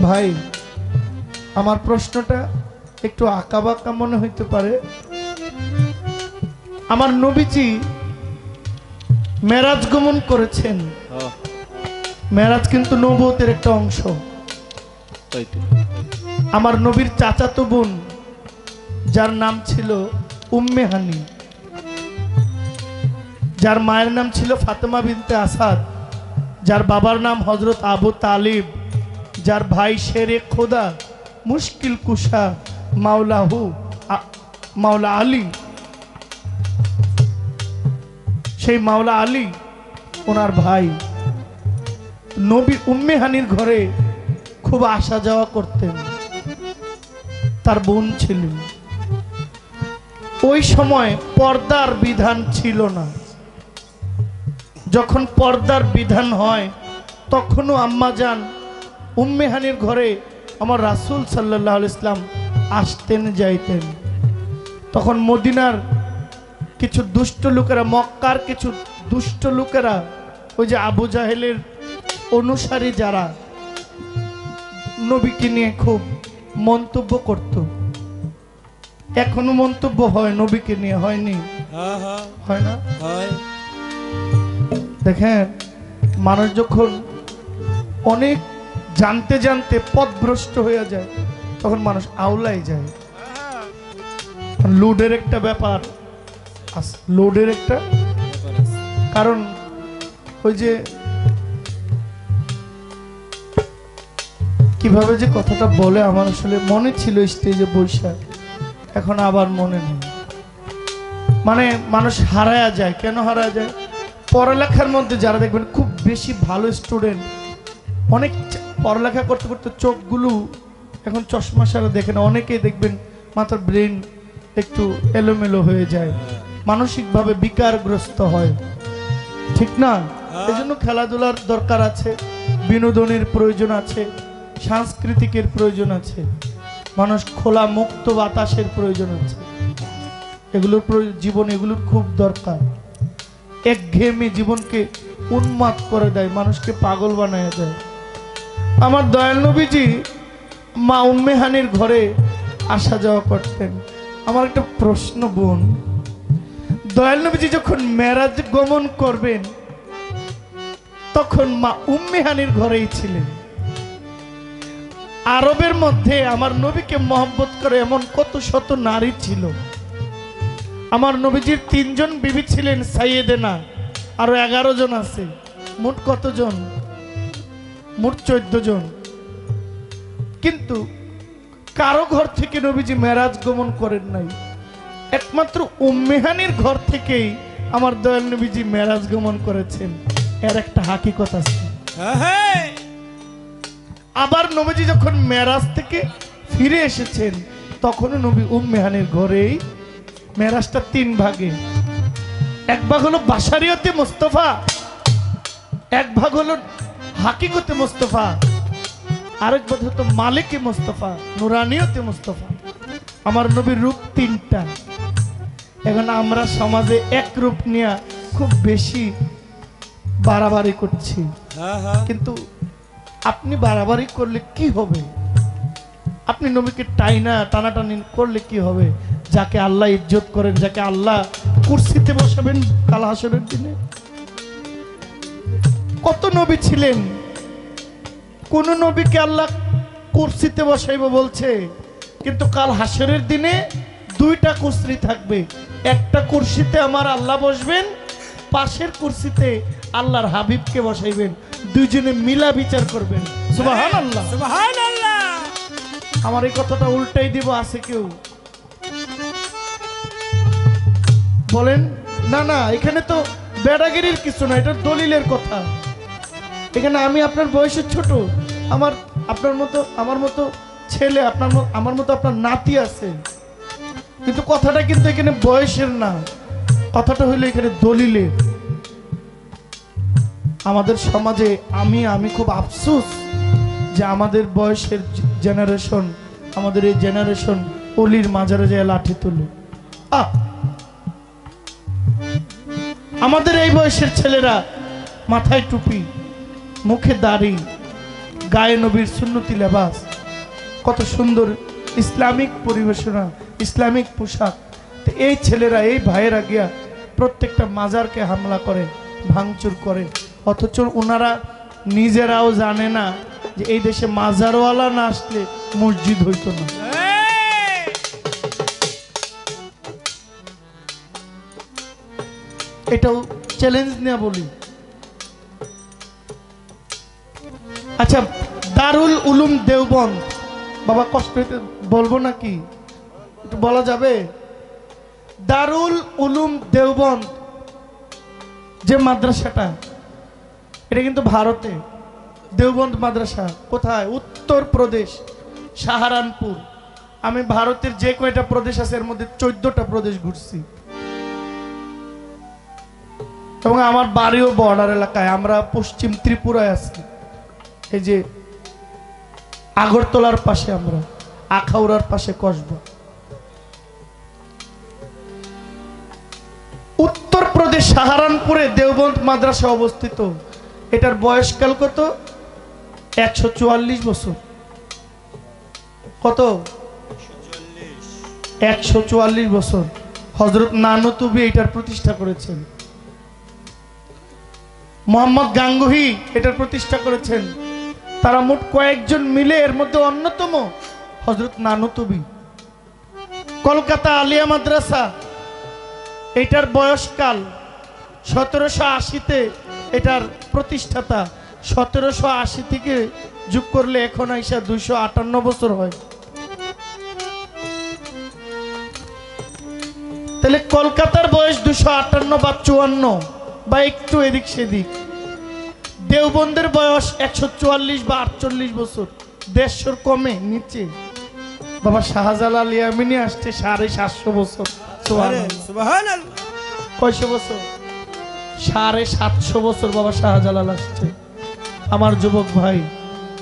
ভাই আমার প্রশ্নটা একটু আঁকাবাঁকা মনে হইতে পারে। আমার নবীজি মেরাজ গমন করেছেন। মেরাজ কিন্তু নবুয়তের একটা অংশ। আমার নবীর চাচাতো বোন যার নাম ছিল উম্মে হানি, যার মায়ের নাম ছিল ফাতেমা বিনতে আসাদ, যার বাবার নাম হযরত আবু তালিব, যার ভাই শেরে খোদা মুশকিল কুশা মাওলা আলী, সেই মাওলা আলী ওনার ভাই নবী উম্মে হানির ঘরে খুব আসা যাওয়া করতেন। তার বোন ছিলেন। ওই সময় পর্দার বিধান ছিল না। যখন পর্দার বিধান হয় তখনও আম্মাজান উম্মে হানির ঘরে আমার রাসূল সাল্লাল্লাহু আলাইহি ইসলাম আসতেন যাইতেন। তখন মদিনার কিছু দুষ্ট লোকেরা, মক্কার কিছু দুষ্ট লোকেরা, ওই যে আবু জাহেলের অনুসারী যারা, নবীকে নিয়ে খুব মন্তব্য করত। এখনো মন্তব্য হয় নবীকে নিয়ে, হয়নি? হয় না? দেখেন, মানুষ যখন অনেক জানতে জানতে পথভ্রষ্ট হয়ে যায় তখন মানুষ আউলাই যায়। লোডের একটা ব্যাপার আছে, লোডের একটা কারণ ওই যে কিভাবে যে কথাটা বলে আমার আসলে মনে ছিল স্টেজে বৈশাখ, এখন আবার মনে নেই। মানে মানুষ হারায়া যায়। কেন হারায়া যায়? পড়ালেখার মধ্যে যারা দেখবেন খুব বেশি ভালো স্টুডেন্ট, অনেক পড়ালেখা করতে করতে চোখগুলো এখন চশমা সারা দেখে না। অনেকেই দেখবেন মাথার ব্রেন একটু এলোমেলো হয়ে যায়, মানসিকভাবে বিকারগ্রস্ত হয়, ঠিক না? এই জন্য খেলাধুলার দরকার আছে, বিনোদনের প্রয়োজন আছে, সাংস্কৃতিকের প্রয়োজন আছে, মানুষ খোলা মুক্ত বাতাসের প্রয়োজন আছে। এগুলোর জীবন, এগুলোর খুব দরকার। একঘেয়েমি জীবনকে উন্মাদ করে দেয়, মানুষকে পাগল বানায় দেয়। আমার দয়াল নবীজি মা উম্মে হানির ঘরে আসা যাওয়া করতেন। আমার একটা প্রশ্ন, বোন, দয়াল নবীজি যখন মেরাজ গমন করবেন তখন মা উম্মে হানির ঘরেই ছিলেন। আরবের মধ্যে আমার নবীকে মহব্বত করে এমন কত শত নারী ছিল। আমার নবীজির 3 জন বিবি ছিলেন সাইয়েদেনা, আরো 11 জন আছে। মোট কতজন? মোট 14 জন। কিন্তু কারো ঘর থেকে নবীজি মেরাজ গমন করেন নাই। একমাত্র উম্মে হানির ঘর থেকেই আমার দয়াল নবীজি মেরাজ গমন করেছেন। এর একটা হাকিকত আছে। আবার নবীজি যখন মেরাজ থেকে ফিরে এসেছেন তখনও নবী উম্মে হানির ঘরেই। মেরাজটা 3 ভাগে। এক ভাগ হলো বাশারিয়তে মুস্তাফা, এক ভাগ হলো হাকিকতে মুস্তাফা, আরেক ভাগ হলো মালিকে মুস্তাফা, নুরানিয়তে মুস্তাফা। আমার নবীর রূপ 3টা। এখন আমরা সমাজে এক রূপ নিয়ে খুব বেশি বাড়াবাড়ি করছি। কিন্তু আপনি বাড়াবাড়ি করলে কি হবে? আপনি নবীকে টানাটানি করলে কি হবে? যাকে আল্লাহ ইজ্জত করেন, যাকে আল্লাহ কুরসিতে বসাবেন কাল হাসরের দিনে। কত নবী ছিলেন, কোন নবীকে আল্লাহ কুরসিতে বসাইব বলছে, কিন্তু কাল হাসরের দিনে 2টা কুরসি থাকবে। একটা কুরসিতে আমার আল্লাহ বসবেন, পাশের কুরসিতে আল্লাহর হাবিবকে বসাইবেন। দুইজনে মিলা বিচার করবেন। সুবহানাল্লাহ, সুবহানাল্লাহ। আমার এই কথাটা উল্টাই দিব, আছে কেউ? বলেন না না, এখানে তো বেড়াগিরির কিছু না, এটা দলিলের কথা। এখানে আমি আপনার বয়সের ছোট, আমার মতো ছেলে, আমার মতো আপনার নাতি আছে, কিন্তু কথাটা কিন্তু এখানে বয়সের না, কথাটা হইলো এখানে দলিলের। আমাদের সমাজে আমি খুব আফসোস যে আমাদের বয়সের জেনারেশন, আমাদের এই জেনারেশন অলির মাজারে যায় লাঠি তুলে। আমাদের এই বয়সের ছেলেরা মাথায় টুপি, মুখে দাড়ি, গায়ে নবীর সুন্নতি লেবাস, কত সুন্দর ইসলামিক পরিবেশনা, ইসলামিক পোশাক। তো এই ছেলেরা, এই ভাইয়েরা গিয়া প্রত্যেকটা মাজারকে হামলা করে, ভাঙচুর করে, অথচ ওনারা নিজেরাও জানে না যে এই দেশে মাজারওয়ালা না আসলে মসজিদ হইতো না। এটাও চ্যালেঞ্জ নিয়ে বলি। আচ্ছা, দারুল উলুম দেওবন্দ, বাবা কষ্ট হইতে বলবো নাকি, একটু বলা যাবে? দারুল উলুম দেওবন্দ যে মাদ্রাসাটা, এটা কিন্তু ভারতে। দেওবন্দ মাদ্রাসা কোথায়? উত্তরপ্রদেশ, সাহারানপুর। আমি ভারতের যে কয়টা প্রদেশ আছে এর মধ্যে 14টা প্রদেশ ঘুরছি, এবং আমার বাড়িও বর্ডার এলাকায়। আমরা পশ্চিম ত্রিপুরায় আছি, এই যে আগরতলার পাশে, আমরা আখাউড়ার পাশে কসবা। উত্তরপ্রদেশ সাহারানপুরে দেওবন্দ মাদ্রাসা অবস্থিত। এটার বয়সকাল কত? 144 বছর। কত? 144 বছর। হযরত নানুতুবি এটার প্রতিষ্ঠা করেছেন। মোহাম্মদ গাঙ্গুহি এটার প্রতিষ্ঠা করেছেন। তারা মোট কয়েকজন মিলে, এর মধ্যে অন্যতম হযরত নানুতুবি। কলকাতা আলিয়া মাদ্রাসা, এটার বয়সকাল 1780-তে এটার প্রতিষ্ঠাতা। 1780 থেকে যোগ করলে এখন আইসা 258 বছর হয়। তাহলে কলকাতার বয়স 258 বা 54 বা একটু এদিক সেদিক। দেওবন্দের বয়স 144 বা 48 বছর, 150 কমে নিচে। বাবা শাহজালাল ইয়ামিনী আসছে 750 বছর। সুবহানাল্লাহ। কয়শো বছর? 750 বছর বাবা শাহজালাল আসছে। আমার যুবক ভাই,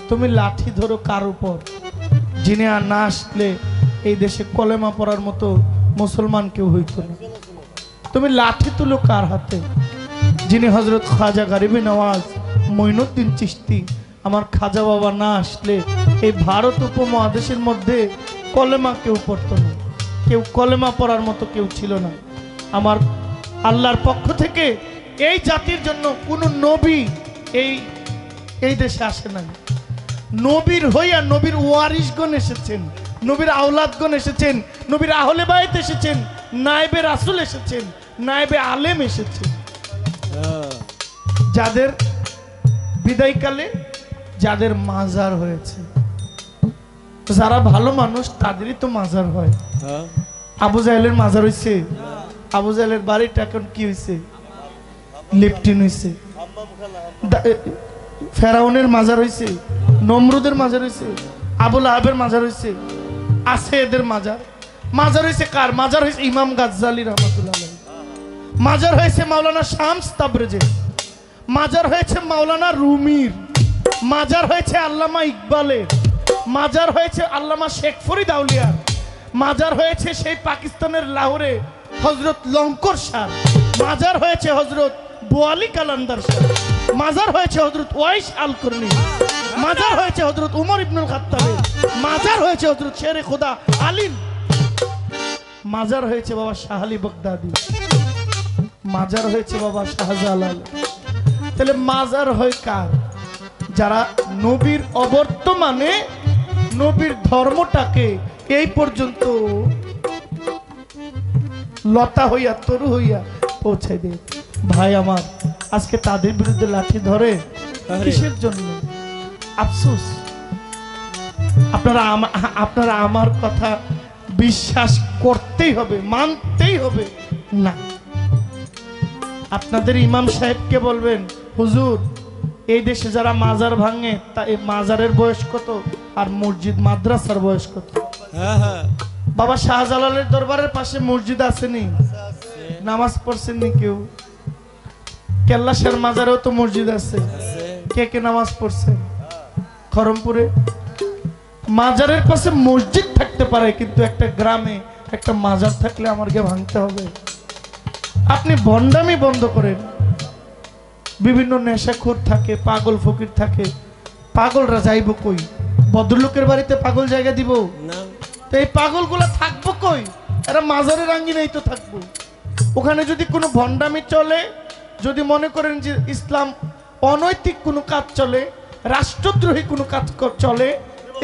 তুমি লাঠি ধরো কার উপর? যিনি আর না আসলে এই দেশে কলেমা পড়ার মতো মুসলমান কেউ হইতো না। তুমি লাঠি তুলো কার হাতে? যিনি হযরত খাজা গরিবে নওয়াজ মঈনুদ্দিন চিশতি, আমার খাজা বাবা না আসলে এই ভারত উপমহাদেশের মধ্যে কলেমা কেউ পড়তো না, কেউ কলেমা পড়ার মতো কেউ ছিল না। আমার আল্লাহর পক্ষ থেকে এই জাতির জন্য কোনো নবী এই দেশে আসে না। নবীর হইয়া নবীর ওয়ারিসগণ এসেছেন, নবীর আওলাদগণ এসেছেন, নবীর আহলে বায়ত এসেছেন, নায়েবে রাসূল এসেছেন, নায়েবে আলেম এসেছেন। যাদের বিদায়কালে যাদের মাজার হয়েছে, যারা ভালো মানুষ তাদেরই তো মাজার হয়। আবু জাহেলের মাজার হয়েছে, আবু জাহেলের বাড়িটা এখন কি হয়েছে? লিফটিন হয়েছে। ফেরাউনের মাজার হয়েছে, নমরুদের মাজার হয়েছে, আবুল আহাবের মাজার হয়েছে, আছে এদের মাজার। মাজার হয়েছে কার? মাজার হয়েছে ইমাম গাজ্জালী রহমাতুল্লাহ আলাইহি। মাজার হয়েছে মাওলানা শামস তাবরেজের। মাজার হয়েছে মাওলানা রুমির। মাজার হয়েছে আল্লামা ইকবালের। মাজার হয়েছে আল্লামা শেখ ফরিদ আউলিয়ার। মাজার হয়েছে সেই পাকিস্তানের লাহোরে হযরত লঙ্কর শাহ। মাজার হয়েছে হযরত বোয়ালি কালান্দার শাহ। মাজার হয়েছে হযরত ওয়াইস আল করনি। মাজার হয়েছে হযরত উমর ইবনুল খাত্তাবের। মাজার হয়েছে হযরত শেরে খোদা আলিম। মাজার হয়েছে বাবা শাহ আলী বাগদাদি। মাজার হয়েছে বাবা শাহজালাল। তাহলে মাজার হয় কার? যারা নবীর অবর্তমানে নবীর ধর্মটাকে এই পর্যন্ত লতা হইয়া তরু হইয়া পৌঁছাই দেয়। ভাই আমার, আজকে তাদের বিরুদ্ধে লাঠি ধরে কিসের জন্য? আফসোস। আপনারা আমার কথা বিশ্বাস করতেই হবে, মানতেই হবে না। আপনাদের ইমাম সাহেবকে বলবেন, হুজুর এই দেশে যারা মাজার ভাঙে তা এই মাজারের বয়স কত আর মসজিদ মাদ্রাসার বয়স কত? বাবা শাহজালালের দরবারের পাশে মসজিদ আসেনি? নামাজ পড়ছেননি কেউ? কেল্লাশের মাজারেও তো মসজিদ আছে। কে কে নামাজ পড়ছে? খরমপুরে মাজারের পাশে মসজিদ থাকতে পারে, কিন্তু একটা গ্রামে একটা মাজার থাকলে আমার গিয়ে ভাঙতে হবে। আপনি ভণ্ডামি বন্ধ করেন। বিভিন্ন নেশাখোর থাকে, পাগল ফকির থাকে, পাগলরা যাইব কই? ভদ্রলোকের বাড়িতে পাগল জায়গা দিব না। তো এই পাগলগুলা থাকবো কই? এরা মাজারের আঙ্গিনাই তো থাকবো। ওখানে যদি কোনো ভণ্ডামি চলে, যদি মনে করেন যে ইসলাম অনৈতিক কোনো কাজ চলে, রাষ্ট্রদ্রোহী কোনো কাজ চলে,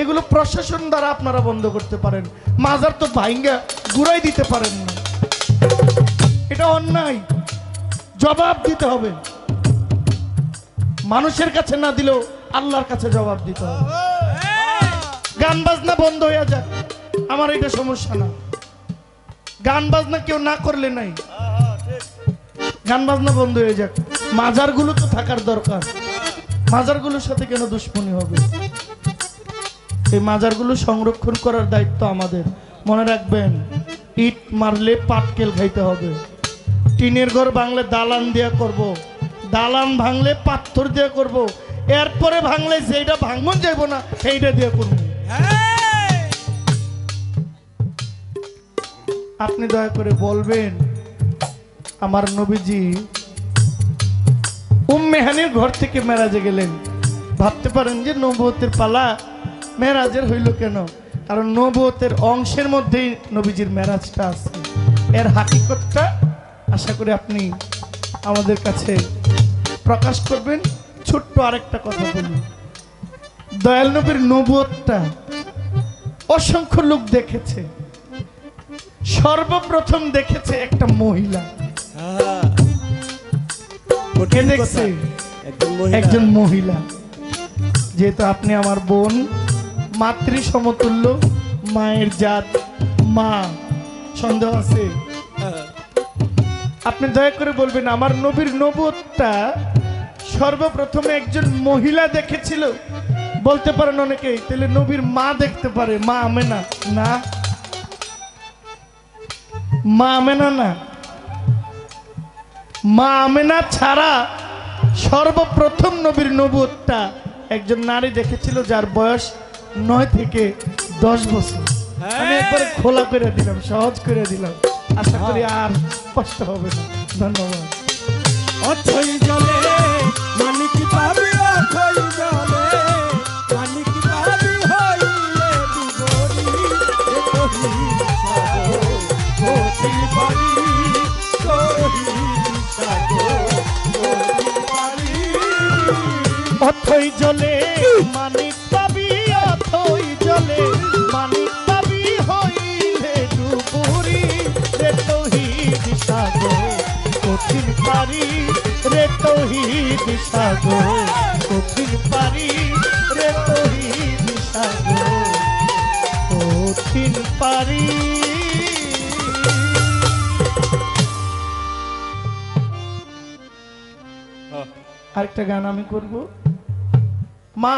এগুলো প্রশাসন দ্বারা আপনারা বন্ধ করতে পারেন। মাজার তো ভাইঙ্গা গুড়াই দিতে পারেন না, এটা অন্যায়, জবাব দিতে হবে। মানুষের কাছে না দিলেও আল্লাহর কাছে জবাব দিতে হবে। গান বাজনা বন্ধ হয়ে যাক, আমার এটা সমস্যা না। গান বাজনা কেউ না করলে নাই, গান বাজনা বন্ধ হয়ে যাক। মাজারগুলো তো থাকার দরকার, মাজারগুলোর সাথে কেন দুশ্মনী হবে? এই মাজারগুলো সংরক্ষণ করার দায়িত্ব আমাদের। মনে রাখবেন, ইট মারলে পাটকেল খাইতে হবে। টিনের ঘর ভাঙলে দালান দিয়া করব, দালান ভাঙলে পাথর দিয়ে করব, এরপরে ভাঙলে যেটা ভাঙন যাইব না সেইটা দিয়ে করব। আপনি দয়া করে বলবেন, আমার নবীজি উম্মে হানির ঘর থেকে মেরাজে গেলেন। ভাবতে পারেন যে নবুয়তের পালা মেরাজের হইল কেন? কারণ নবুয়তের অংশের মধ্যেই নবীজির মেরাজটা আছে। এর হাকিকতটা আশা করি আপনি আমাদের কাছে প্রকাশ করবেন। ছোট্ট আরেকটা কথা বলি, দয়াল নবীর নবুয়তটা অসংখ্য লোক দেখেছে, সর্বপ্রথম দেখেছে একটা মহিলা। কে দেখছে? একজন মহিলা। যেহেতু আপনি আমার বোন, মাতৃ সমতুল্য, মায়ের জাত, মা, সন্দেহ আছে? আপনি দয়া করে বলবেন, আমার নবীর নবুয়তটা সর্বপ্রথমে একজন মহিলা দেখেছিল। বলতে পারেন অনেকেই, তাহলে নবীর মা দেখতে পারে, মা আমেনা? না, মা আমেনা না। মা আমেনা ছাড়া সর্বপ্রথম নবীর নবুয়তটা একজন নারী দেখেছিল, যার বয়স 9 থেকে 10 বছর। আমি একবার খোলা করে দিলাম, সহজ করে দিলাম, আশা করি আর কষ্ট হবে না। ধন্যবাদ। অথই জলে মানিক পাবি, অথই জলে মানিক পাবি হইলে বিবরি এ কহি সাগো কোটি পারি কহি সাগো কোটি পারি। অথই জলে মানিক পাবি, অথই জলে মানিক পাবি হইলে ডুবুরি রে তৌহিদ সাগর কঠিন পারি রে তৌহিদ সাগর কঠিন পারি রে তৌহিদ সাগর কঠিন পারি। আরেকটা গান আমি করব। মা